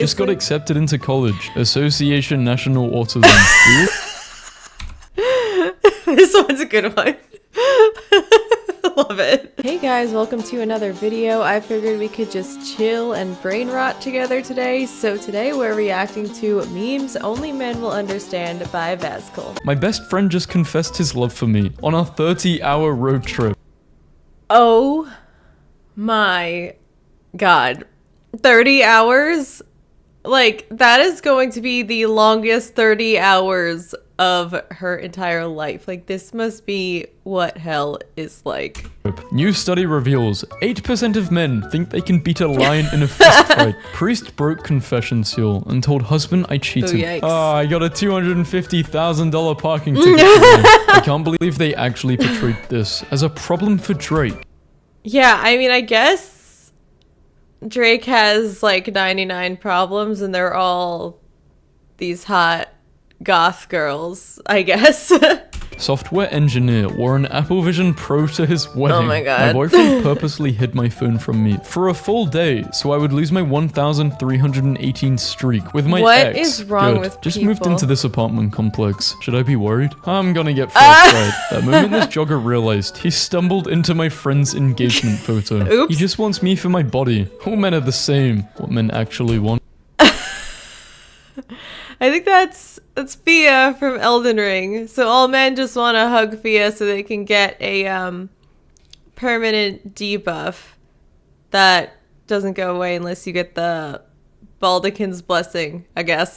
Just got accepted into college. Association National Autism. This one's a good one. Love it. Hey guys, welcome to another video. I figured we could just chill and brain rot together today. So today we're reacting to Memes Only Men Will Understand by VaazkL. My best friend just confessed his love for me on a 30-hour road trip. Oh my god. 30 hours? Like, that is going to be the longest 30 hours of her entire life. Like, this must be what hell is like. New study reveals 8% of men think they can beat a lion in a fist fight. Priest broke confession seal and told husband I cheated. Yikes. I got a $250,000 parking ticket today. I can't believe they actually portrayed this as a problem for Drake. Yeah, I mean, I guess Drake has like 99 problems and they're all these hot goth girls, I guess. Software engineer wore an Apple Vision Pro to his wedding. Oh my god. My boyfriend purposely hid my phone from me for a full day so I would lose my 1,318 streak with my ex. What is wrong Good. with Just people? moved into this apartment complex. Should I be worried? I'm gonna get frostbite. That moment this jogger realized he stumbled into my friend's engagement photo. Oops. He just wants me for my body. All men are the same. What men actually want. I think that's Fia from Elden Ring. So all men just want to hug Fia so they can get a permanent debuff that doesn't go away unless you get the Baldekin's blessing, I guess.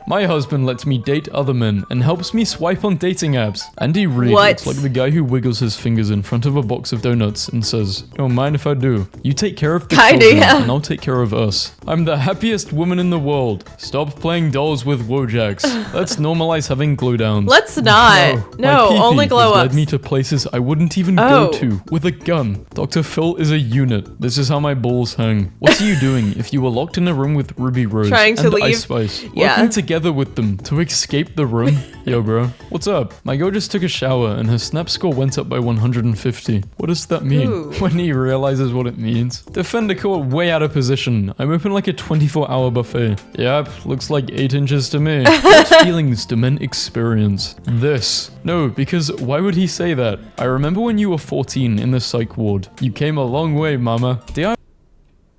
My husband lets me date other men and helps me swipe on dating apps. Andy Reid looks like the guy who wiggles his fingers in front of a box of donuts and says, "Don't mind if I do. You take care of the children and I'll take care of us. I'm the happiest woman in the world. Stop playing dolls with Wojaks. Let's normalize having glow downs." Let's not. No, my only glow has ups. led me to places I wouldn't even go to with a gun. Dr. Phil is a unit. This is how my balls hang. What are you doing if you were locked in a room with Ruby Rose Trying to and leave? Ice Spice? Yeah. Working together with them to escape the room? Yo, bro. What's up? My girl just took a shower and her snap score went up by 150. What does that mean? Ooh. When he realizes what it means. Defender court way out of position. I'm open like a 24-hour buffet. Yep, looks like 8 inches to me. What feelings do men experience? This. No, because why would he say that? I remember when you were 14 in the psych ward. You came a long way, mama.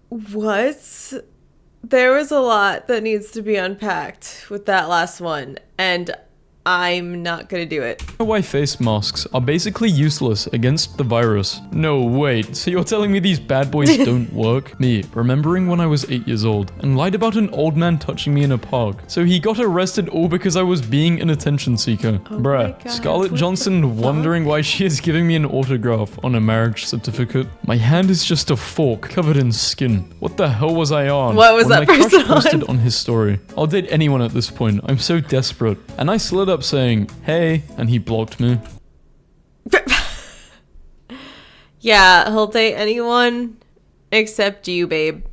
What? There was a lot that needs to be unpacked with that last one, and I'm not gonna do it. Why face masks are basically useless against the virus. No, wait, so you're telling me these bad boys don't work? Me, remembering when I was 8 years old and lied about an old man touching me in a park. So he got arrested all because I was being an attention seeker. Oh Bruh, God, Scarlett Johansson wondering why she is giving me an autograph on a marriage certificate. My hand is just a fork covered in skin. What the hell was I on? What was when that my person crush posted on? on his story. I'll date anyone at this point. I'm so desperate. And I slid up saying, "Hey," and he blocked me. Yeah, he'll date anyone except you, babe.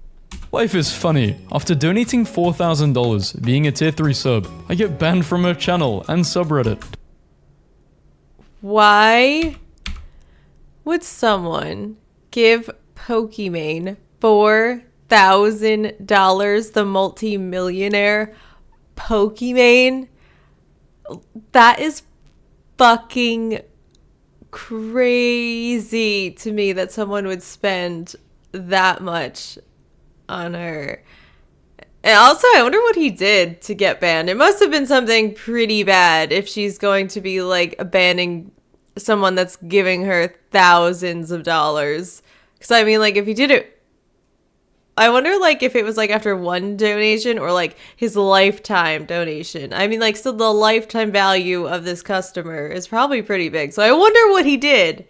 Life is funny. After donating $4,000, being a tier 3 sub, I get banned from her channel and subreddit. Why would someone give Pokimane $4,000, the multi-millionaire Pokimane? That is fucking crazy to me that someone would spend that much on her. And also, I wonder what he did to get banned. It must have been something pretty bad if she's going to be like banning someone that's giving her thousands of dollars. Because I mean, like, if he did it, I wonder, like, if it was, like, after one donation or, like, his lifetime donation. I mean, like, still the lifetime value of this customer is probably pretty big. So I wonder what he did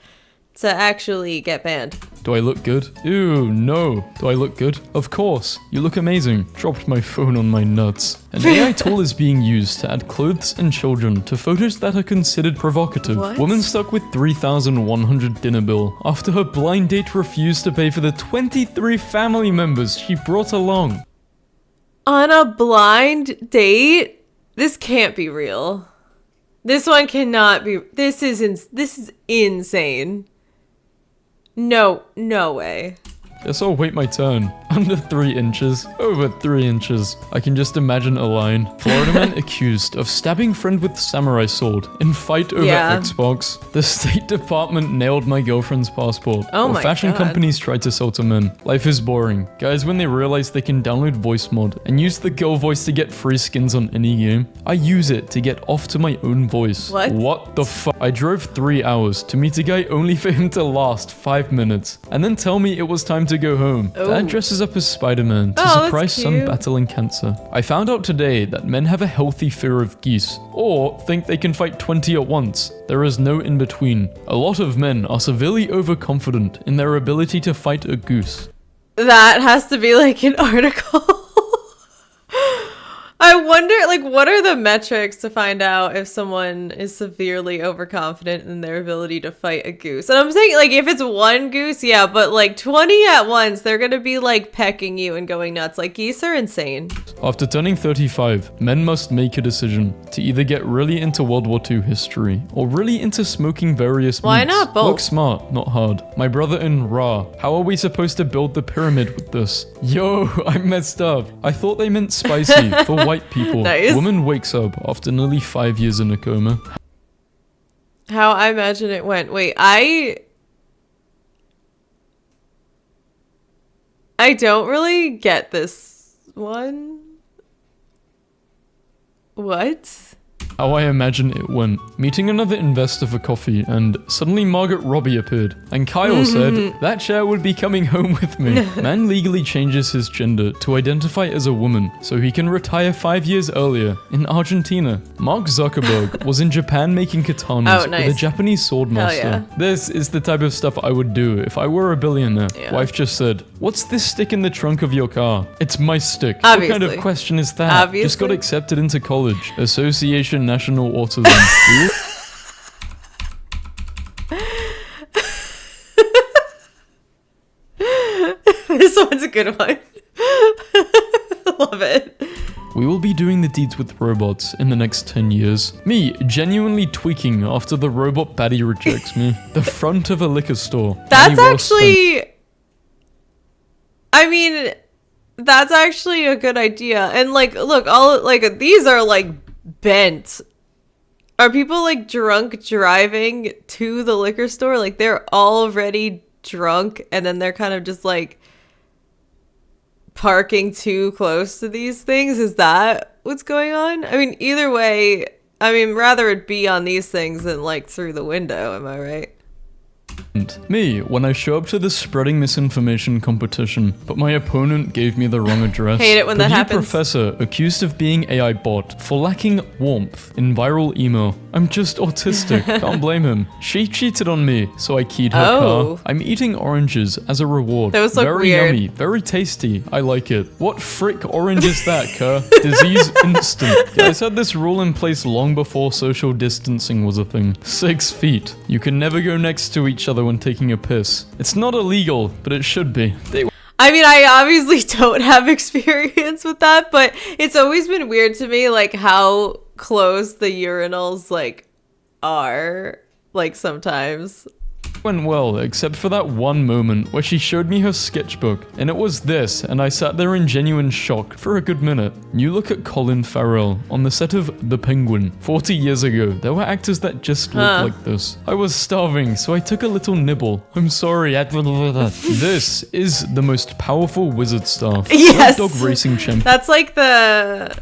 to actually get banned. Do I look good? Ew, no. Do I look good? Of course. You look amazing. Dropped my phone on my nuts. An AI tool is being used to add clothes and children to photos that are considered provocative. What? Woman stuck with $3,100 dinner bill after her blind date refused to pay for the 23 family members she brought along. On a blind date? This can't be real. This one cannot be. This is insane. No way. Guess I'll wait my turn. Under 3 inches. Over 3 inches. I can just imagine a line. Florida man accused of stabbing friend with samurai sword in fight over Xbox. The State Department nailed my girlfriend's passport. Oh my fashion God. companies try to sell to men. Life is boring. Guys, when they realize they can download voice mod and use the girl voice to get free skins on any game, I use it to get off to my own voice. What the fuck? I drove 3 hours to meet a guy only for him to last 5 minutes and then tell me it was time to go home. Dad dresses up as Spider-Man to surprise son battling cancer. I found out today that men have a healthy fear of geese, or think they can fight 20 at once. There is no in between. A lot of men are severely overconfident in their ability to fight a goose. That has to be like an article. I wonder, like, what are the metrics to find out if someone is severely overconfident in their ability to fight a goose? And I'm saying, like, if it's one goose, yeah, but like 20 at once, they're gonna be like pecking you and going nuts. Like, geese are insane. After turning 35, men must make a decision to either get really into World War II history or really into smoking various meats. Why not both? Work smart, not hard. My brother in Ra, how are we supposed to build the pyramid with this? Yo, I messed up. I thought they meant spicy for white people. Nice. Woman wakes up after nearly 5 years in a coma. How I imagine it went. Wait, I don't really get this one. What? How I imagine it went. Meeting another investor for coffee, and suddenly Margaret Robbie appeared. And Kyle said, that chair would be coming home with me. Man legally changes his gender to identify as a woman, so he can retire 5 years earlier in Argentina. Mark Zuckerberg was in Japan making katanas with a Japanese swordmaster. This is the type of stuff I would do if I were a billionaire. Wife just said, what's this stick in the trunk of your car? It's my stick. What kind of question is that? Just got accepted into college. Association National Autism. This one's a good one. Love it. We will be doing the deeds with robots in the next 10 years. Me genuinely tweaking after the robot baddie rejects me. The front of a liquor store. That's actually... I mean, that's actually a good idea. And like, look, all like these are like bent. Are people like drunk driving to the liquor store? Like they're already drunk and then they're kind of just like parking too close to these things? Is that what's going on? I mean, either way, I mean, rather it be on these things than like through the window, am I right? Me, when I show up to the spreading misinformation competition, but my opponent gave me the wrong address. Hate it when that happens. Professor accused of being AI bot for lacking warmth in viral email. I'm just autistic, can't blame him. She cheated on me, so I keyed her car. I'm eating oranges as a reward. Those look very weird. Yummy, very tasty. I like it. What frick orange is that, Kerr? Disease instant. Guys had this rule in place long before social distancing was a thing. 6 feet. You can never go next to each other when taking a piss. It's not illegal, but it should be. I mean, I obviously don't have experience with that, but it's always been weird to me, like, how close the urinals, like, are, like, sometimes. Went well, except for that one moment where she showed me her sketchbook, and it was this, and I sat there in genuine shock for a good minute. You look at Colin Farrell on the set of The Penguin. 40 years ago, there were actors that just looked like this. I was starving, so I took a little nibble. I'm sorry, this is the most powerful wizard staff. Yes! Dog racing champion. That's like the...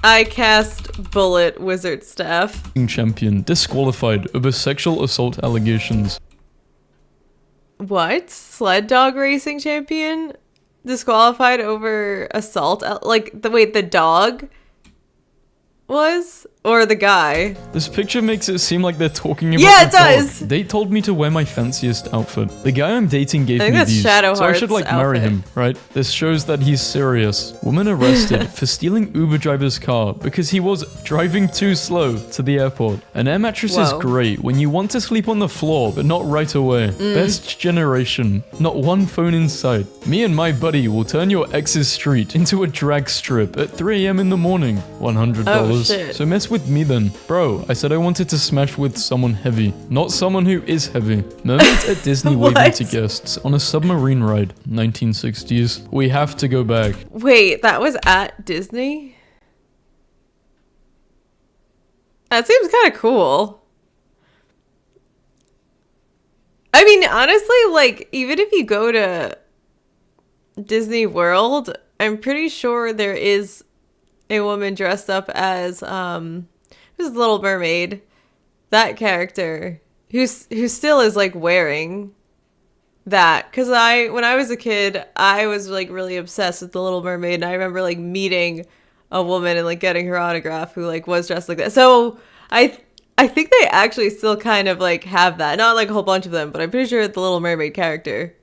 I cast bullet wizard staff. Champion disqualified over sexual assault allegations. What? Sled dog racing champion disqualified over assault? Like, the dog was? Or the guy? This picture makes it seem like they're talking about it does! They told me to wear my fanciest outfit. The guy I'm dating gave me these, Shadow so I should Heart's marry outfit. him, right? This shows that he's serious. Woman arrested for stealing Uber driver's car because he was driving too slow to the airport. An air mattress is great when you want to sleep on the floor, but not right away. Best generation. Not one phone in sight. Me and my buddy will turn your ex's street into a drag strip at 3 a.m. in the morning. $100. Oh, shit. So mess guess with me then. Bro, I said I wanted to smash with someone heavy, not someone who is heavy. Mermaids at Disney waving to guests on a submarine ride, 1960s. We have to go back. Wait, that was at Disney? That seems kind of cool. I mean, honestly, like, even if you go to Disney World, I'm pretty sure there is a woman dressed up as, who's the Little Mermaid? That character, who still is, like, wearing that. Because when I was a kid, I was, like, really obsessed with the Little Mermaid, and I remember, like, meeting a woman and, like, getting her autograph who, like, was dressed like that. So I think they actually still kind of, like, have that. Not, like, a whole bunch of them, but I'm pretty sure the Little Mermaid character,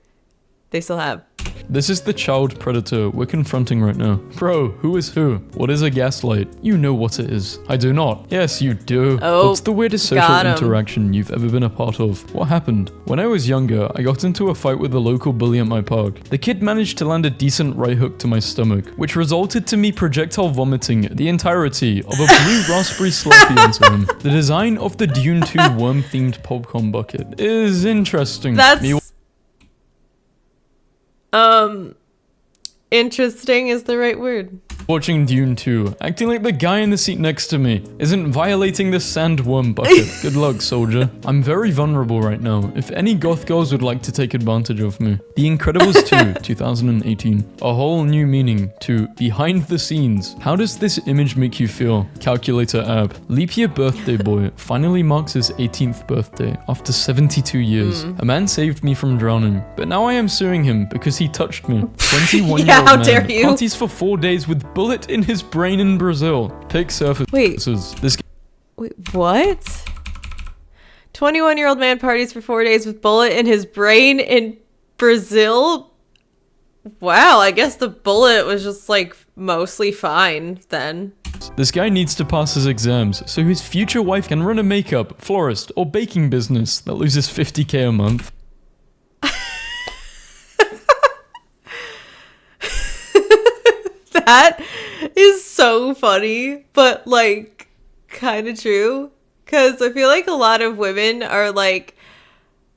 they still have. This is the child predator we're confronting right now. Bro, who is who? What is a gaslight? You know what it is. I do not. Yes, you do. Oh, what's the weirdest social interaction you've ever been a part of? What happened? When I was younger, I got into a fight with a local bully at my park. The kid managed to land a decent right hook to my stomach, which resulted to me projectile vomiting the entirety of a blue raspberry Slurpee into him. The design of the Dune 2 worm-themed popcorn bucket is interesting. Interesting is the right word. Watching Dune 2, acting like the guy in the seat next to me isn't violating the sandworm bucket. Good luck, soldier. I'm very vulnerable right now. If any goth girls would like to take advantage of me. The Incredibles 2, 2018. A whole new meaning to behind the scenes. How does this image make you feel? Calculator app. Leap year birthday boy finally marks his 18th birthday after 72 years. A man saved me from drowning, but now I am suing him because he touched me. 21-year-old yeah, how man dare you? parties for 4 days with bullet in his brain in Brazil. Pick surfaces. Wait, what? 21-year-old man parties for 4 days with bullet in his brain in Brazil? Wow, I guess the bullet was just, like, mostly fine then. This guy needs to pass his exams so his future wife can run a makeup, florist, or baking business that loses $50K a month. That is so funny, but, like, kind of true. Because I feel like a lot of women are, like,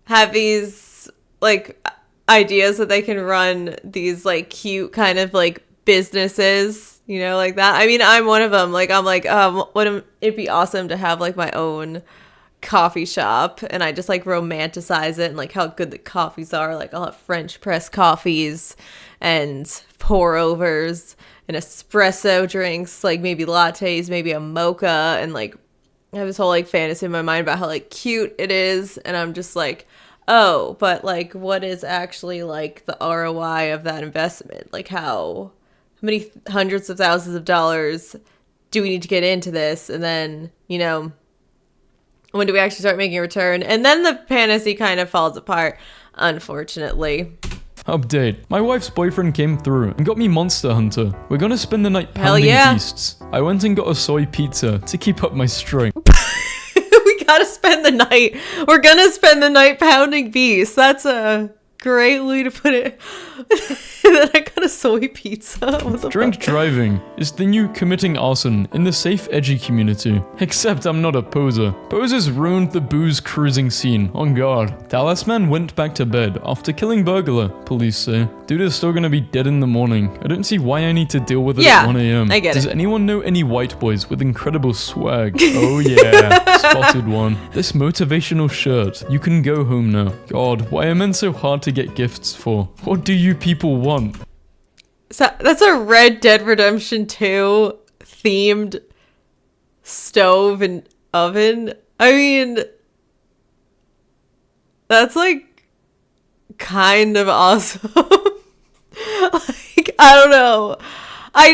have these, like, ideas that they can run these, like, cute kind of, like, businesses, you know, like that. I mean, I'm one of them. Like, I'm like, wouldn't it be awesome to have, like, my own coffee shop, and I just, like, romanticize it and, like, how good the coffees are. Like, I'll have French press coffees and pour overs and espresso drinks, like maybe lattes, maybe a mocha, and, like, I have this whole, like, fantasy in my mind about how, like, cute it is, and I'm just like, oh, but, like, what is actually, like, the ROI of that investment? Like, how many hundreds of thousands of dollars do we need to get into this? And then, you know, when do we actually start making a return? And then the fantasy kind of falls apart, unfortunately. Update. My wife's boyfriend came through and got me Monster Hunter. We're gonna spend the night pounding beasts. I went and got a soy pizza to keep up my strength. We gotta spend the night. We're gonna spend the night pounding beasts. That's a great way to put it. Then I got a soy pizza. Drink driving is the new committing arson in the safe edgy community. Except I'm not a poser. Posers ruined the booze cruising scene, on guard. Dallas man went back to bed after killing burglar, police say. Dude is still gonna be dead in the morning. I don't see why I need to deal with it at 1 a.m. I get Does anyone know any white boys with incredible swag? Oh yeah, spotted one. This motivational shirt. You can go home now. God, why are men so hard to get gifts for? What do you people want? So that's a Red Dead Redemption 2 themed stove and oven. I mean, that's, like, kind of awesome. Like, I don't know. I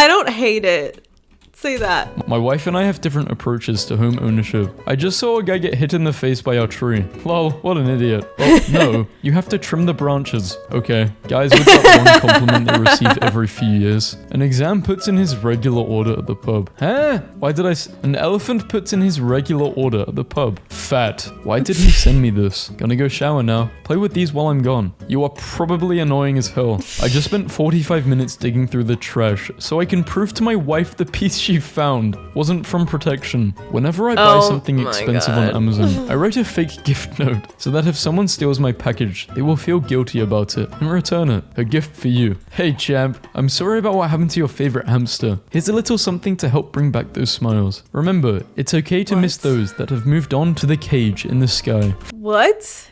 don't hate it. Say that. My wife and I have different approaches to home ownership. I just saw a guy get hit in the face by our tree. Lol, what an idiot. Well, no, you have to trim the branches. Okay, guys with that one compliment they receive every few years. An exam puts in his regular order at the pub. Huh? Why did An elephant puts in his regular order at the pub. Fat. Why did he send me this? Gonna go shower now. Play with these while I'm gone. You are probably annoying as hell. I just spent 45 minutes digging through the trash so I can prove to my wife the piece she she found wasn't from protection. Whenever I buy something expensive on Amazon, I write a fake gift note so that if someone steals my package, they will feel guilty about it and return it. A gift for you. Hey champ, I'm sorry about what happened to your favorite hamster. Here's a little something to help bring back those smiles. Remember, it's okay to miss those that have moved on to the cage in the sky. What?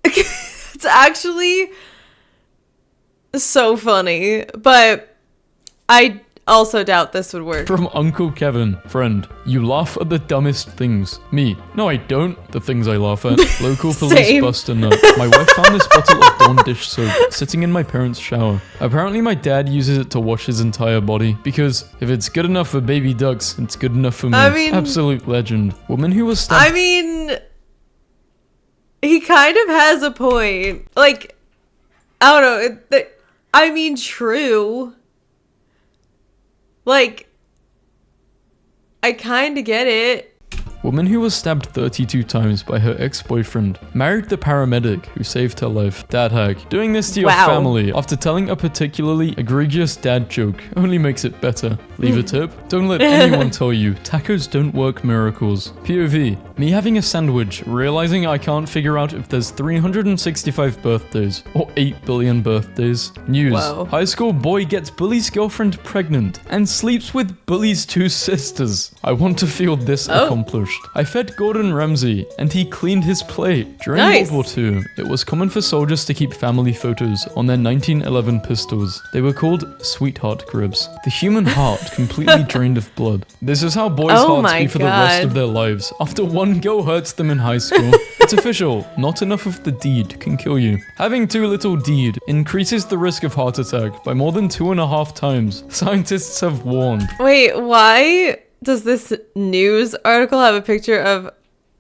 It's actually so funny, but I also doubt this would work. From Uncle Kevin. Friend, you laugh at the dumbest things. Me. No, I don't. The things I laugh at. Local police bust a nut. My wife found this bottle of Dawn dish soap sitting in my parents' shower. Apparently my dad uses it to wash his entire body, because if it's good enough for baby ducks, it's good enough for me. I mean, absolute legend. Woman who was stabbed. I mean, he kind of has a point. Like, I don't know. I mean, true. Like, I kind of get it. Woman who was stabbed 32 times by her ex-boyfriend married the paramedic who saved her life. Dad hack. Doing this to your family after telling a particularly egregious dad joke only makes it better. Leave a tip. Don't let anyone tell you tacos don't work miracles. POV. Me having a sandwich, realizing I can't figure out if there's 365 birthdays or 8 billion birthdays. News. High school boy gets bully's girlfriend pregnant and sleeps with bully's 2 sisters. I want to feel this accomplished. I fed Gordon Ramsay, and he cleaned his plate. During World War II, it was common for soldiers to keep family photos on their 1911 pistols. They were called sweetheart cribs. The human heart completely drained of blood. This is how boys' hearts be for the rest of their lives. After one girl hurts them in high school, it's official. Not enough of the deed can kill you. Having too little deed increases the risk of heart attack by more than 2.5 times. Scientists have warned. Wait, why does this news article have a picture of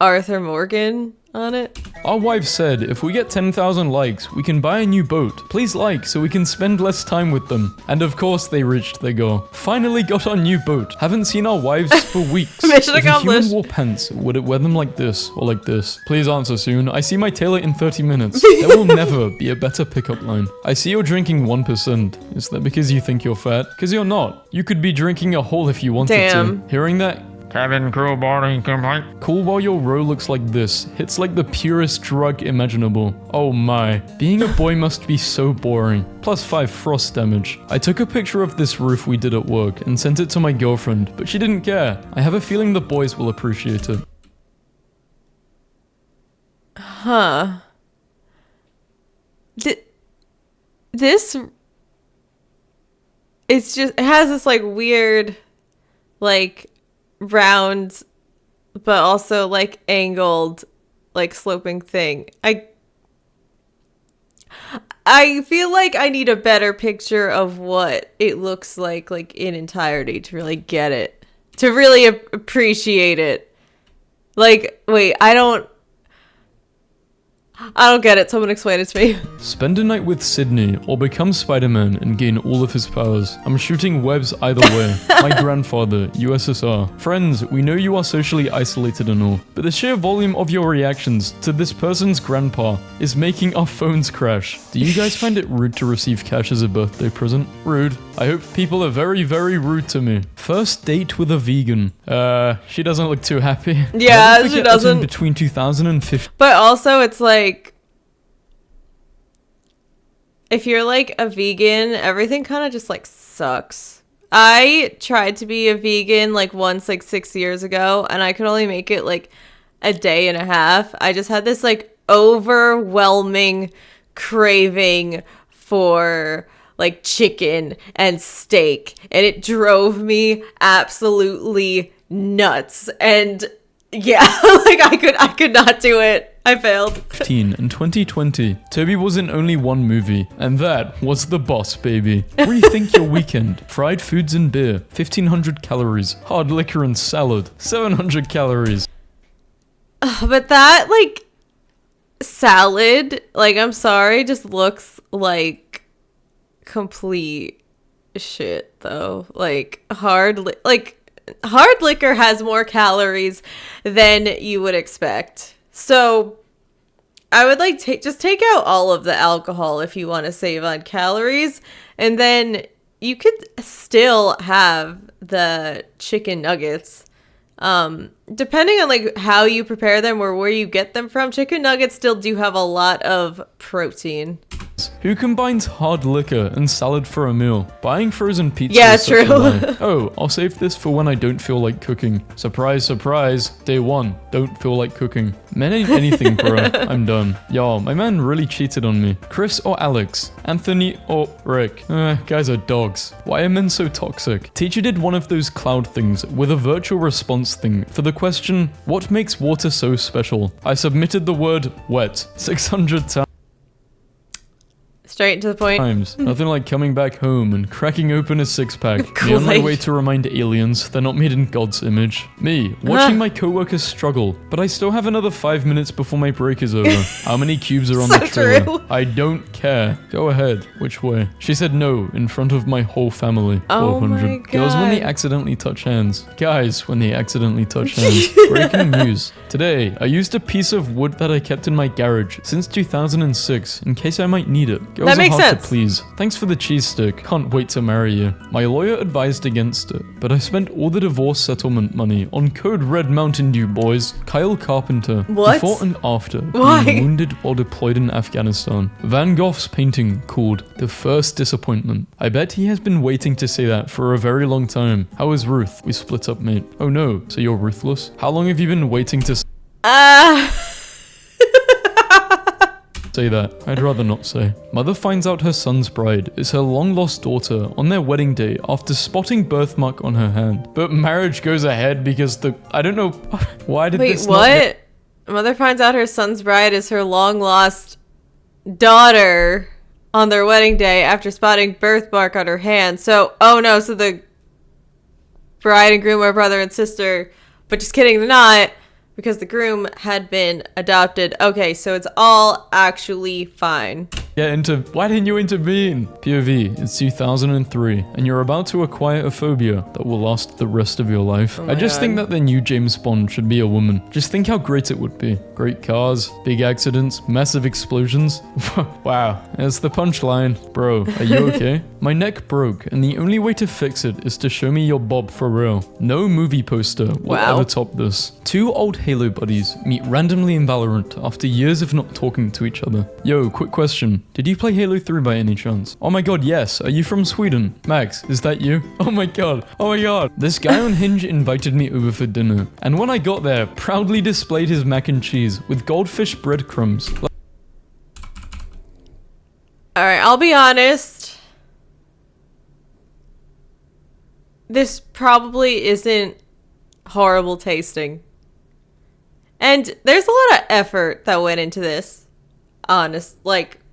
Arthur Morgan on it? Our wife said if we get 10,000 likes, we can buy a new boat. Please like so we can spend less time with them. And of course they reached their goal. Finally got our new boat. Haven't seen our wives for weeks. Mission if accomplished. a human wore pants, would it wear them like this or like this? Please answer soon. I see my tailor in 30 minutes. There will never be a better pickup line. I see you're drinking 1%. Is that because you think you're fat? Because you're not. You could be drinking a whole if you wanted to. Hearing that? Kevin, cool body complaint. Cool while your row looks like this. Hits like the purest drug imaginable. Oh my. Being a boy must be so boring. +5 frost damage. I took a picture of this roof we did at work and sent it to my girlfriend, but she didn't care. I have a feeling the boys will appreciate it. Huh. This... It's just... It has this, like, weird... Like... round but also like angled like sloping thing. I feel like I need a better picture of what it looks like in entirety to really get it, to really appreciate it. Like, wait, I don't get it. Someone explain it to me. Spend a night with Sydney or become Spider-Man and gain all of his powers. I'm shooting webs either way. My grandfather, USSR. Friends, we know you are socially isolated and all, but the sheer volume of your reactions to this person's grandpa is making our phones crash. Do you guys find it rude to receive cash as a birthday present? Rude. I hope people are very, very rude to me. First date with a vegan. She doesn't look too happy. Yeah, she doesn't. Between 2015. But also it's like, if you're like a vegan, everything kind of just like sucks. I tried to be a vegan like once, like 6 years ago, and I could only make it like a day and a half. I just had this like overwhelming craving for like chicken and steak, and it drove me absolutely nuts. And yeah, like I could not do it. I failed. 15 and 2020, Toby was in only one movie, and that was The Boss Baby. Rethink your weekend. Fried foods and beer, 1,500 calories. Hard liquor and salad, 700 calories. But that, like, salad, like, I'm sorry, just looks like complete shit, though. Like, hard liquor has more calories than you would expect. So I would just take out all of the alcohol if you want to save on calories, and then you could still have the chicken nuggets. Depending on like how you prepare them or where you get them from, chicken nuggets still do have a lot of protein. Who combines hard liquor and salad for a meal? Buying frozen pizza Yeah, is such a true. lie. Oh, I'll save this for when I don't feel like cooking. Surprise, surprise. Day 1, don't feel like cooking. Men ain't anything, bro. I'm done. Y'all, my man really cheated on me. Chris or Alex? Anthony or Rick? Guys are dogs. Why are men so toxic? Teacher did one of those cloud things with a virtual response thing for the question, what makes water so special? I submitted the word wet 600 times. Straight to the point. Nothing like coming back home and cracking open a six-pack. Me on my way to remind aliens they're not made in God's image. Me, watching my coworkers struggle, but I still have another 5 minutes before my break is over. How many cubes are on So the trailer? true. I don't care. Go ahead. Which way? She said no in front of my whole family. Oh 400. my Girls when they God. accidentally touch hands. Guys when they accidentally touch hands. Breaking news. Today, I used a piece of wood that I kept in my garage since 2006 in case I might need it. Girls That are makes hard sense. to please. Thanks for the cheese stick. Can't wait to marry you. My lawyer advised against it, but I spent all the divorce settlement money on Code Red Mountain Dew boys. Kyle Carpenter. What? Before and after Why? being wounded while deployed in Afghanistan. Van Gogh's painting called The First Disappointment. I bet he has been waiting to say that for a very long time. How is Ruth? We split up, mate. Oh no, so you're ruthless? How long have you been waiting to say that? I'd rather not say. Mother finds out her son's bride is her long-lost daughter on their wedding day after spotting birthmark on her hand. But marriage goes ahead because I don't know, why did Wait, this what? Mother finds out her son's bride is her long-lost daughter on their wedding day after spotting birthmark on her hand. So, oh no, so the bride and groom are brother and sister. But just kidding, they're not, because the groom had been adopted. Okay, so it's all actually fine. Why didn't you intervene? POV, it's 2003, and you're about to acquire a phobia that will last the rest of your life. I just think that the new James Bond should be a woman. Just think how great it would be. Great cars, big accidents, massive explosions. Wow, that's the punchline. Bro, are you okay? My neck broke, and the only way to fix it is to show me your bob for real. No movie poster will ever top this. Two old Halo buddies meet randomly in Valorant after years of not talking to each other. Yo, quick question. Did you play Halo 3 by any chance? Oh my god, yes. Are you from Sweden? Max, is that you? Oh my god. Oh my god. This guy on Hinge invited me over for dinner, and when I got there, proudly displayed his mac and cheese with goldfish breadcrumbs. Alright, I'll be honest. This probably isn't horrible tasting. And there's a lot of effort that went into this.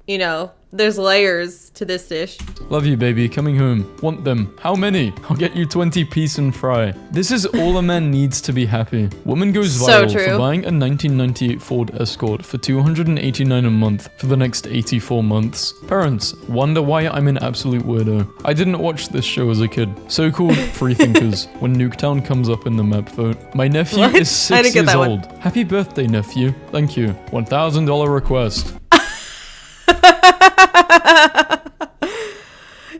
You know, there's layers to this dish. Love you, baby. Coming home. Want them. How many? I'll get you 20 piece and fry. This is all a man needs to be happy. Woman goes So viral true. for buying a 1998 Ford Escort for $289 a month for the next 84 months. Parents wonder why I'm an absolute weirdo. I didn't watch this show as a kid. So-called freethinkers when Nuketown comes up in the map vote. My nephew What? is I 6 didn't get years that one. old. Happy birthday, nephew. Thank you. $1,000 request.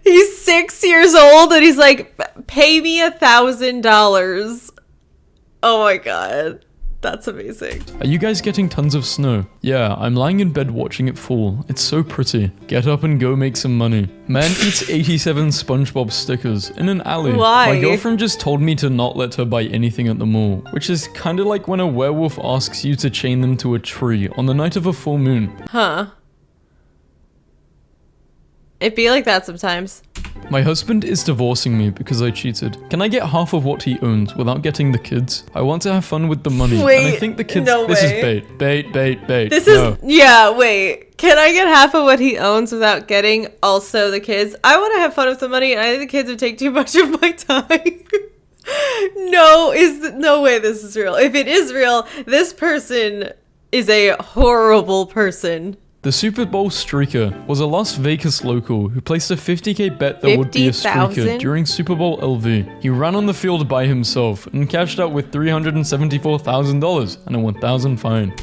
He's 6 years old and he's like, pay me $1,000. Oh my god. That's amazing. Are you guys getting tons of snow? Yeah, I'm lying in bed watching it fall. It's so pretty. Get up and go make some money. Man eats 87 SpongeBob stickers in an alley. Why? My girlfriend just told me to not let her buy anything at the mall, which is kinda like when a werewolf asks you to chain them to a tree on the night of a full moon. Huh. It be like that sometimes. My husband is divorcing me because I cheated. Can I get half of what he owns without getting the kids? I want to have fun with the money. And I Wait, think the kids. no This is way. bait. Bait. This No. is, yeah, wait. Can I get half of what he owns without getting also the kids? I want to have fun with the money and I think the kids would take too much of my time. No way this is real. If it is real, this person is a horrible person. The Super Bowl streaker was a Las Vegas local who placed a 50k bet there would be a streaker 50,000? during Super Bowl LV. He ran on the field by himself and cashed out with $374,000 and a $1,000 fine.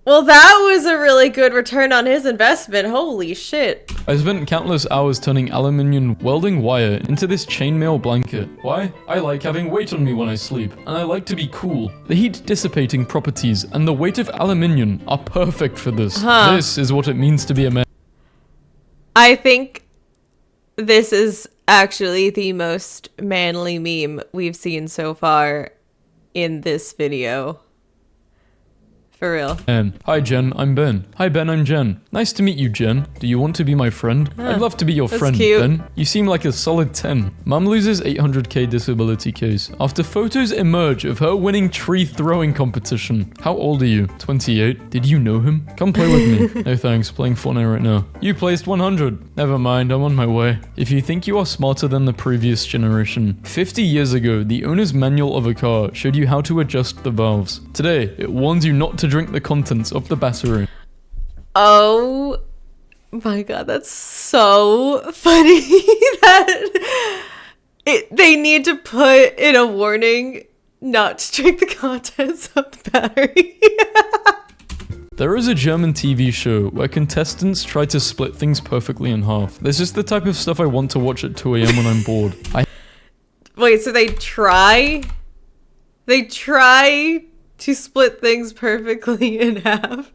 Well, that was a really good return on his investment. Holy shit. I spent countless hours turning aluminium welding wire into this chainmail blanket. Why? I like having weight on me when I sleep, and I like to be cool. The heat dissipating properties and the weight of aluminium are perfect for this. This is what it means to be a man. I think this is actually the most manly meme we've seen so far in this video. For real. Hi Jen, I'm Ben. Hi Ben, I'm Jen. Nice to meet you, Jen. Do you want to be my friend? I'd love to be your friend, cute. Ben. You seem like a solid 10. Mum loses 800k disability case after photos emerge of her winning tree throwing competition. How old are you? 28. Did you know him? Come play with me. No thanks, playing Fortnite right now. You placed 100. Never mind, I'm on my way. If you think you are smarter than the previous generation, 50 years ago, the owner's manual of a car showed you how to adjust the valves. Today, it warns you not to drink the contents of the battery. Oh my god, that's so funny that they need to put in a warning not to drink the contents of the battery. There is a German TV show where contestants try to split things perfectly in half. This is the type of stuff I want to watch at 2 a.m. when I'm bored. Wait, so they try to split things perfectly in half.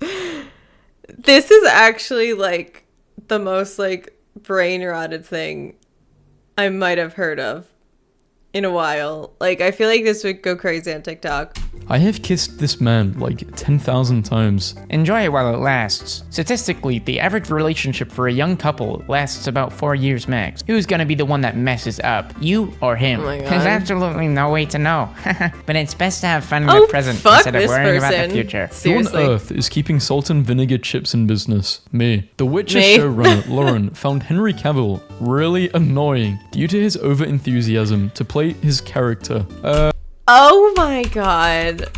This is actually like the most like brain rotted thing I might have heard of in a while. Like, I feel like this would go crazy on TikTok. I have kissed this man like 10,000 times. Enjoy it while it lasts. Statistically, the average relationship for a young couple lasts about 4 years max. Who's gonna be the one that messes up? You or him? Oh my God. There's absolutely no way to know. But it's best to have fun in the present instead of worrying about the future. Seriously. Who on earth is keeping salt and vinegar chips in business? Me. The Witcher Me. showrunner, Lauren, found Henry Cavill really annoying due to his over-enthusiasm to play his character. Oh my god.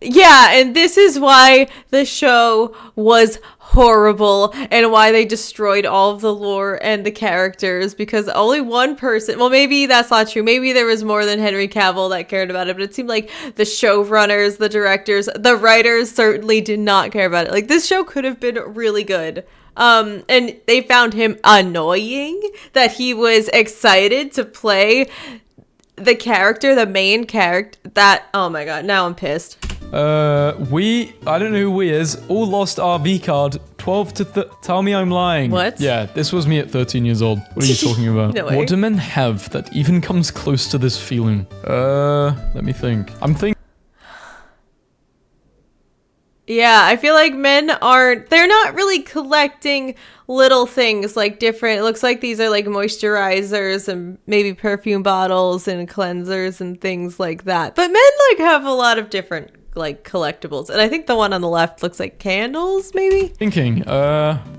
Yeah, and this is why the show was horrible and why they destroyed all of the lore and the characters, because only one person, well, maybe that's not true. Maybe there was more than Henry Cavill that cared about it, but it seemed like the showrunners, the directors, the writers certainly did not care about it. Like, this show could have been really good. And they found him annoying that he was excited to play the character, the main character, that, oh my god, now I'm pissed. I don't know who we is, all lost our V card, 12 to tell me I'm lying. What? Yeah, this was me at 13 years old. What are you talking about? No way. What do men have that even comes close to this feeling? Let me think. Yeah, I feel like men they're not really collecting little things like different, it looks like these are like moisturizers and maybe perfume bottles and cleansers and things like that. But men like have a lot of different like collectibles, and I think the one on the left looks like candles, maybe. Thinking,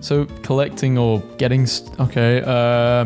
so collecting or getting,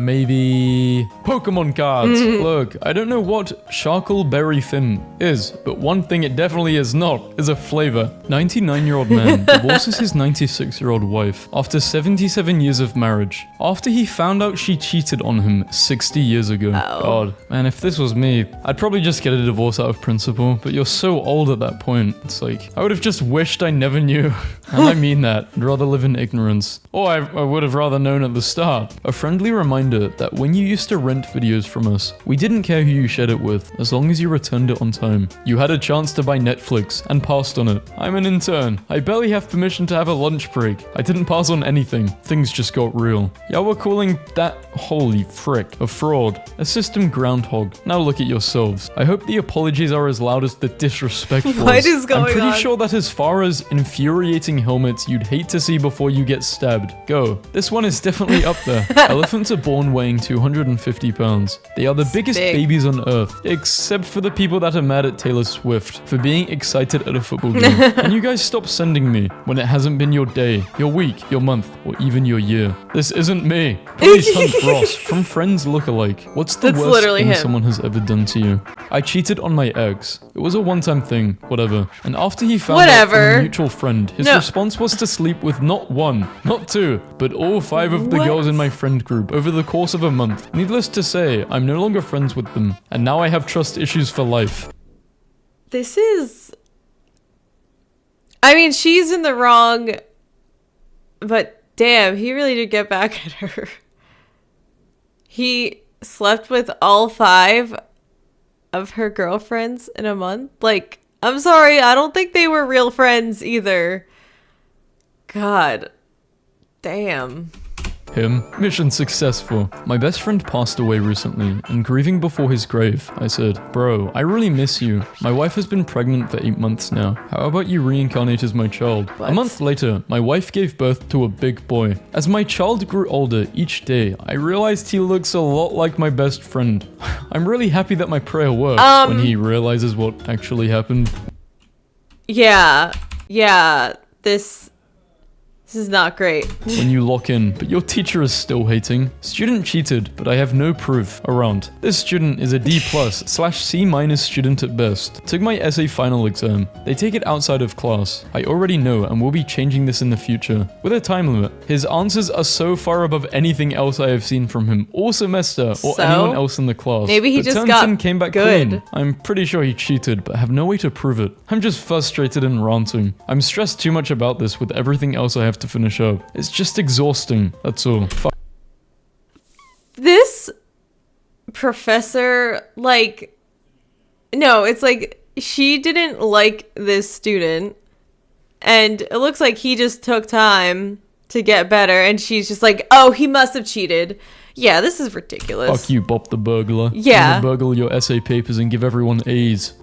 maybe Pokemon cards. Look, I don't know what Sharkleberry Fin is, but one thing it definitely is not is a flavor. 99-year-old man divorces his 96-year-old wife after 77 years of marriage, after he found out she cheated on him 60 years ago. Oh. God, man, if this was me, I'd probably just get a divorce out of principle, but you're so old at that point. It's like, I would have just wished I never knew. And I mean that. I'd rather live in ignorance. Or I would have rather known at the start. A friendly reminder that when you used to rent videos from us, we didn't care who you shared it with, as long as you returned it on time. You had a chance to buy Netflix and passed on it. I'm an intern. I barely have permission to have a lunch break. I didn't pass on anything. Things just got real. Y'all were calling that, holy frick, a fraud. A system groundhog. Now look at yourselves. I hope the apologies are as loud as the disrespect was. What is going on? I'm pretty sure that as far as infuriating helmets you'd hate to see before you get stabbed, go. This one is definitely up there. Elephants are born weighing 250 pounds. They are the biggest babies on earth, except for the people that are mad at Taylor Swift for being excited at a football game. Can you guys stop sending me when it hasn't been your day, your week, your month, or even your year? This isn't me. Please hunt Ross from Friends Lookalike. What's the That's worst literally thing him. someone has ever done to you? I cheated on my ex. It was a one-time thing, whatever. And after he found out from a mutual friend, his response was to sleep with not one, not two, but all 5 of the girls in my friend group over the course of a month. Needless to say, I'm no longer friends with them, and now I have trust issues for life. This is I mean, she's in the wrong, but damn, he really did get back at her. He slept with all 5 of her girlfriends in a month. Like, I'm sorry, I don't think they were real friends either. God. Damn. Him. Mission successful. My best friend passed away recently, and grieving before his grave, I said, "Bro, I really miss you. My wife has been pregnant for 8 months now. How about you reincarnate as my child?" What? A month later, my wife gave birth to a big boy. As my child grew older each day, I realized he looks a lot like my best friend. I'm really happy that my prayer worked when he realizes what actually happened. Yeah. This is not great. When you lock in, but your teacher is still hating. Student cheated, but I have no proof around. This student is a D+/C- student at best. Took my essay final exam. They take it outside of class. I already know and will be changing this in the future. With a time limit. His answers are so far above anything else I have seen from him all semester or So? anyone else in the class. Maybe he But just turns got in came back good. clean. I'm pretty sure he cheated, but have no way to prove it. I'm just frustrated and ranting. I'm stressed too much about this with everything else I have to finish up. It's just exhausting, that's all. This professor, like, no, it's like she didn't like this student, and it looks like he just took time to get better, and she's just like, oh, he must have cheated. Yeah, this is ridiculous. Fuck you, Bob the burglar. Yeah. I'm gonna burgle your essay papers and give everyone A's.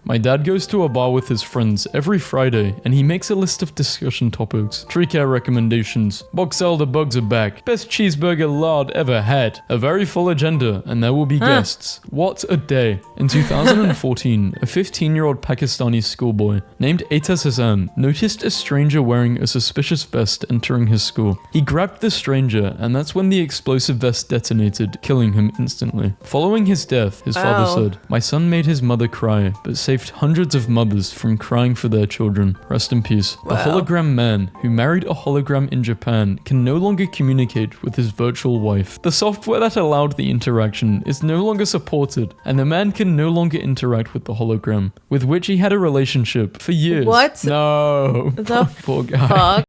My dad goes to a bar with his friends every Friday, and he makes a list of discussion topics. Tree care recommendations. VaazkL the bugs are back. Best cheeseburger lard ever had. A very full agenda, and there will be guests. What a day. In 2014, a 15-year-old Pakistani schoolboy named Atas Hassan noticed a stranger wearing a suspicious vest entering his school. He grabbed the stranger, and that's when the explosive vest detonated, killing him instantly. Following his death, his father said, "My son made his mother cry, but saved hundreds of mothers from crying for their children. Rest in peace." The hologram man who married a hologram in Japan can no longer communicate with his virtual wife. The software that allowed the interaction is no longer supported, and the man can no longer interact with the hologram, with which he had a relationship for years. What No. the Poor guy. fuck?